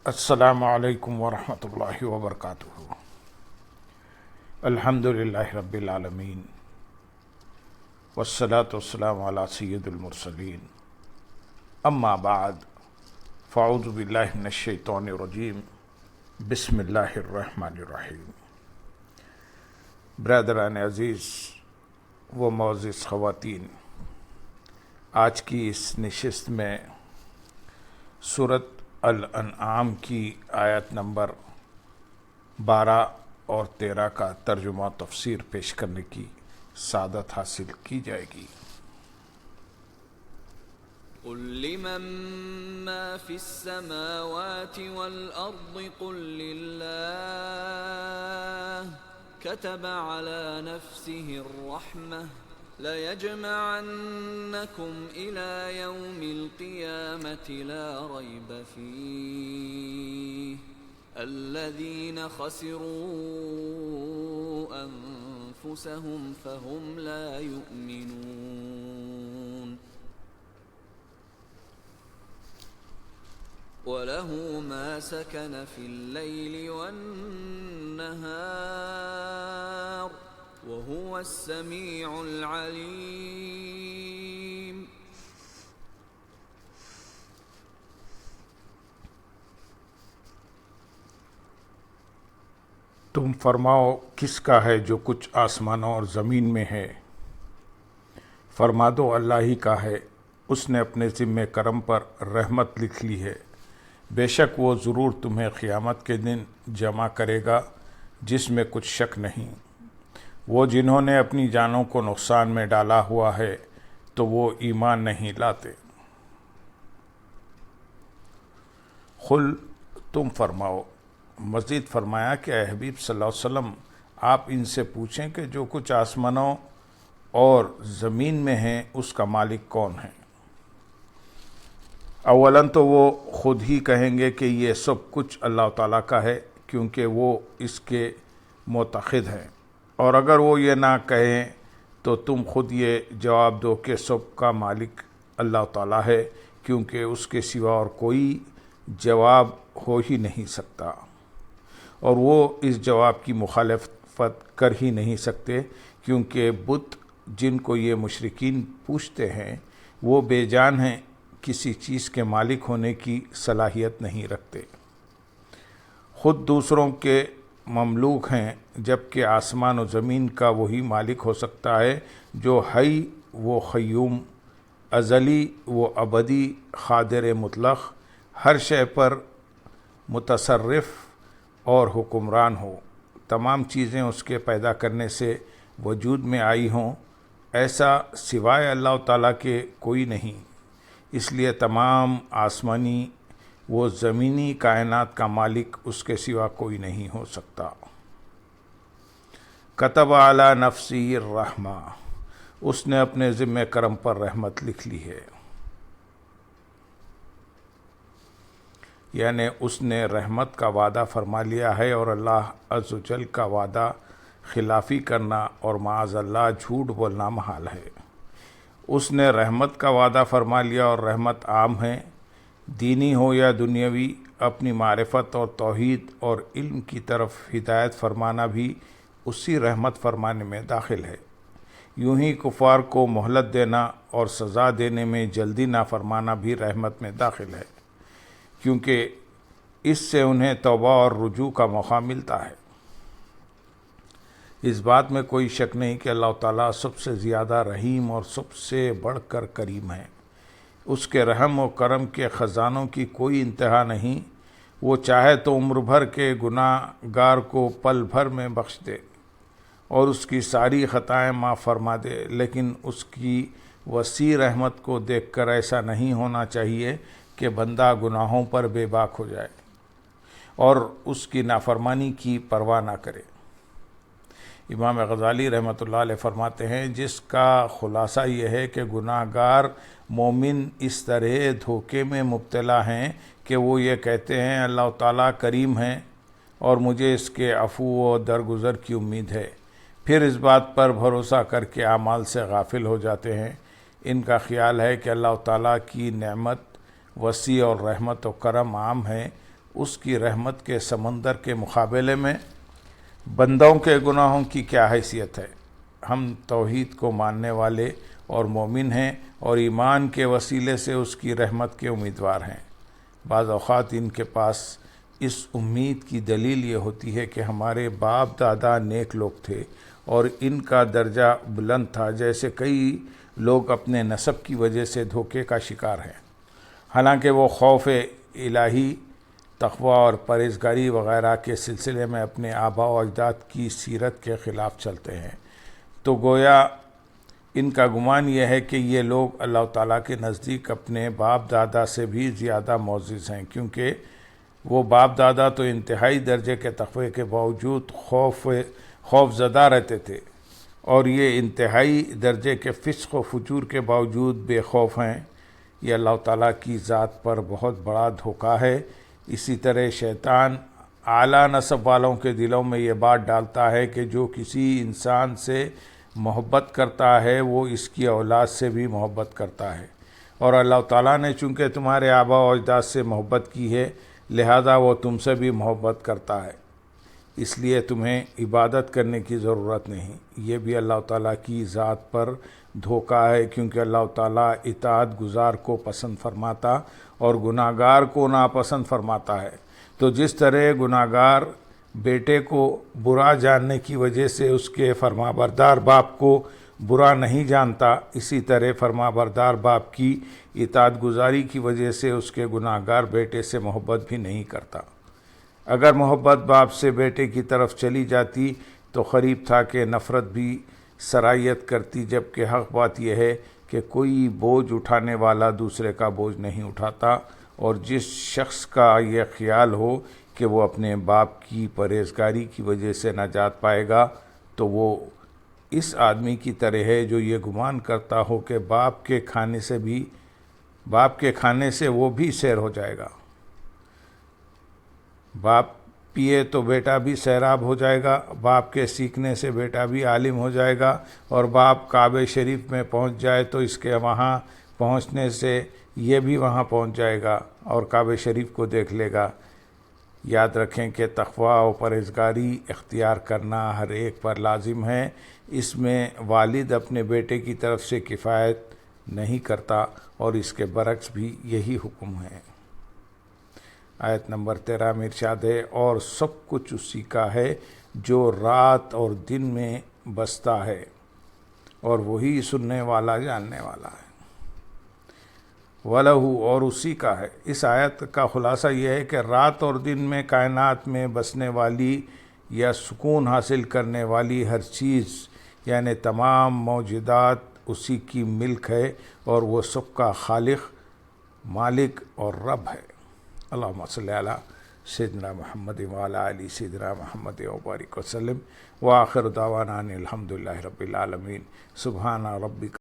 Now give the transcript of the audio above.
السلام علیکم ورحمۃ اللہ وبرکاتہ۔ الحمد للہ رب العالمین والصلاة والسلام علی سید المرسلین، اما بعد فاعوذ باللہ من الشیطان الرجیم، بسم اللہ الرحمن الرحیم۔ برادران عزیز و معزز خواتین، آج کی اس نشست میں سورۃ الانعام کی آیت نمبر 12 اور 13 کا ترجمہ و تفسیر پیش کرنے کی سعادت حاصل کی جائے گی۔ قل لمن ما في السماوات والأرض قل لله كتب على نفسه الرحمة ليجمعنكم إلى يوم القيامة لا ريب فيه الذين خسروا أنفسهم فهم لا يؤمنون وله ما سكن في الليل والنهار وهو السميع العليم۔ تم فرماؤ کس کا ہے جو کچھ آسمانوں اور زمین میں ہے؟ فرما دو اللہ ہی کا ہے، اس نے اپنے ذمہ کرم پر رحمت لکھ لی ہے، بے شک وہ ضرور تمہیں قیامت کے دن جمع کرے گا جس میں کچھ شک نہیں۔ وہ جنہوں نے اپنی جانوں کو نقصان میں ڈالا ہوا ہے تو وہ ایمان نہیں لاتے۔ قل تم فرماؤ، مزید فرمایا کہ اے حبیب صلی اللہ علیہ وسلم آپ ان سے پوچھیں کہ جو کچھ آسمانوں اور زمین میں ہیں اس کا مالک کون ہے؟ اولاً تو وہ خود ہی کہیں گے کہ یہ سب کچھ اللہ تعالیٰ کا ہے، کیونکہ وہ اس کے معتقد ہیں، اور اگر وہ یہ نہ کہیں تو تم خود یہ جواب دو کہ سب کا مالک اللہ تعالیٰ ہے، کیونکہ اس کے سوا اور کوئی جواب ہو ہی نہیں سکتا، اور وہ اس جواب کی مخالفت کر ہی نہیں سکتے، کیونکہ بت جن کو یہ مشرکین پوچھتے ہیں وہ بے جان ہیں، کسی چیز کے مالک ہونے کی صلاحیت نہیں رکھتے، خود دوسروں کے مملوک ہیں، جبکہ آسمان و زمین کا وہی مالک ہو سکتا ہے جو حی و قیوم، ازلی و ابدی، قادر مطلق، ہر شے پر متصرف اور حکمران ہو، تمام چیزیں اس کے پیدا کرنے سے وجود میں آئی ہوں، ایسا سوائے اللہ تعالیٰ کے کوئی نہیں، اس لیے تمام آسمانی وہ زمینی کائنات کا مالک اس کے سوا کوئی نہیں ہو سکتا۔ کتب علی نفسی الرحمہ، اس نے اپنے ذمہ کرم پر رحمت لکھ لی ہے، یعنی اس نے رحمت کا وعدہ فرما لیا ہے، اور اللہ عز و جل کا وعدہ خلافی کرنا اور معاذ اللہ جھوٹ بولنا محال ہے۔ اس نے رحمت کا وعدہ فرما لیا، اور رحمت عام ہے، دینی ہو یا دنیاوی، اپنی معرفت اور توحید اور علم کی طرف ہدایت فرمانا بھی اسی رحمت فرمانے میں داخل ہے۔ یوں ہی کفار کو مہلت دینا اور سزا دینے میں جلدی نہ فرمانا بھی رحمت میں داخل ہے، کیونکہ اس سے انہیں توبہ اور رجوع کا موقع ملتا ہے۔ اس بات میں کوئی شک نہیں کہ اللہ تعالیٰ سب سے زیادہ رحیم اور سب سے بڑھ کر کریم ہے، اس کے رحم و کرم کے خزانوں کی کوئی انتہا نہیں، وہ چاہے تو عمر بھر کے گناہ گار کو پل بھر میں بخش دے اور اس کی ساری خطائیں معاف فرما دے، لیکن اس کی وسیع رحمت کو دیکھ کر ایسا نہیں ہونا چاہیے کہ بندہ گناہوں پر بے باک ہو جائے اور اس کی نافرمانی کی پرواہ نہ کرے۔ امام غزالی رحمۃ اللہ علیہ فرماتے ہیں، جس کا خلاصہ یہ ہے کہ گناہ گار مومن اس طرح دھوکے میں مبتلا ہیں کہ وہ یہ کہتے ہیں اللہ تعالیٰ کریم ہیں اور مجھے اس کے عفو و درگزر کی امید ہے، پھر اس بات پر بھروسہ کر کے اعمال سے غافل ہو جاتے ہیں۔ ان کا خیال ہے کہ اللہ تعالیٰ کی نعمت وسیع اور رحمت و کرم عام ہے، اس کی رحمت کے سمندر کے مقابلے میں بندوں کے گناہوں کی کیا حیثیت ہے؟ ہم توحید کو ماننے والے اور مومن ہیں اور ایمان کے وسیلے سے اس کی رحمت کے امیدوار ہیں۔ بعض اوقات ان کے پاس اس امید کی دلیل یہ ہوتی ہے کہ ہمارے باپ دادا نیک لوگ تھے اور ان کا درجہ بلند تھا، جیسے کئی لوگ اپنے نسب کی وجہ سے دھوکے کا شکار ہیں، حالانکہ وہ خوف الہی، تقوی اور پرہیزگاری وغیرہ کے سلسلے میں اپنے آباء و اجداد کی سیرت کے خلاف چلتے ہیں۔ تو گویا ان کا گمان یہ ہے کہ یہ لوگ اللہ تعالیٰ کے نزدیک اپنے باپ دادا سے بھی زیادہ معزز ہیں، کیونکہ وہ باپ دادا تو انتہائی درجے کے تقوی کے باوجود خوف زدہ رہتے تھے، اور یہ انتہائی درجے کے فسق و فجور کے باوجود بے خوف ہیں۔ یہ اللہ تعالیٰ کی ذات پر بہت بڑا دھوکہ ہے۔ اسی طرح شیطان اعلیٰ نسب والوں کے دلوں میں یہ بات ڈالتا ہے کہ جو کسی انسان سے محبت کرتا ہے وہ اس کی اولاد سے بھی محبت کرتا ہے، اور اللہ تعالیٰ نے چونکہ تمہارے آباء و اجداد سے محبت کی ہے لہذا وہ تم سے بھی محبت کرتا ہے، اس لیے تمہیں عبادت کرنے کی ضرورت نہیں۔ یہ بھی اللہ تعالیٰ کی ذات پر دھوکہ ہے، کیونکہ اللہ تعالیٰ اطاعت گزار کو پسند فرماتا اور گناہگار کو ناپسند فرماتا ہے۔ تو جس طرح گناہگار بیٹے کو برا جاننے کی وجہ سے اس کے فرمانبردار باپ کو برا نہیں جانتا، اسی طرح فرمانبردار باپ کی اطاعت گزاری کی وجہ سے اس کے گناہگار بیٹے سے محبت بھی نہیں کرتا۔ اگر محبت باپ سے بیٹے کی طرف چلی جاتی تو قریب تھا کہ نفرت بھی سرایت کرتی، جبکہ حق بات یہ ہے کہ کوئی بوجھ اٹھانے والا دوسرے کا بوجھ نہیں اٹھاتا، اور جس شخص کا یہ خیال ہو کہ وہ اپنے باپ کی پرہیزگاری کی وجہ سے نجات پائے گا تو وہ اس آدمی کی طرح ہے جو یہ گمان کرتا ہو کہ باپ کے کھانے سے وہ بھی سیر ہو جائے گا۔ باپ پیے تو بیٹا بھی سیراب ہو جائے گا، باپ کے سیکھنے سے بیٹا بھی عالم ہو جائے گا، اور باپ کعبہ شریف میں پہنچ جائے تو اس کے وہاں پہنچنے سے یہ بھی وہاں پہنچ جائے گا اور کعبہ شریف کو دیکھ لے گا۔ یاد رکھیں کہ تقوی و پرہیزگاری اختیار کرنا ہر ایک پر لازم ہے، اس میں والد اپنے بیٹے کی طرف سے کفایت نہیں کرتا، اور اس کے برعکس بھی یہی حکم ہے۔ آیت نمبر 13 میں ارشاد ہے، اور سب کچھ اسی کا ہے جو رات اور دن میں بستا ہے، اور وہی سننے والا جاننے والا ہے۔ وَلَهُ، اور اسی کا ہے۔ اس آیت کا خلاصہ یہ ہے کہ رات اور دن میں کائنات میں بسنے والی یا سکون حاصل کرنے والی ہر چیز یعنی تمام موجودات اسی کی ملک ہے، اور وہ سب کا خالق، مالک اور رب ہے۔ اللہم صلی علی سیدنا محمد وعلی آل سیدنا محمد وبارک وسلم، وآخر دعوانا ان الحمدللہ رب العالمین۔ سبحان ربک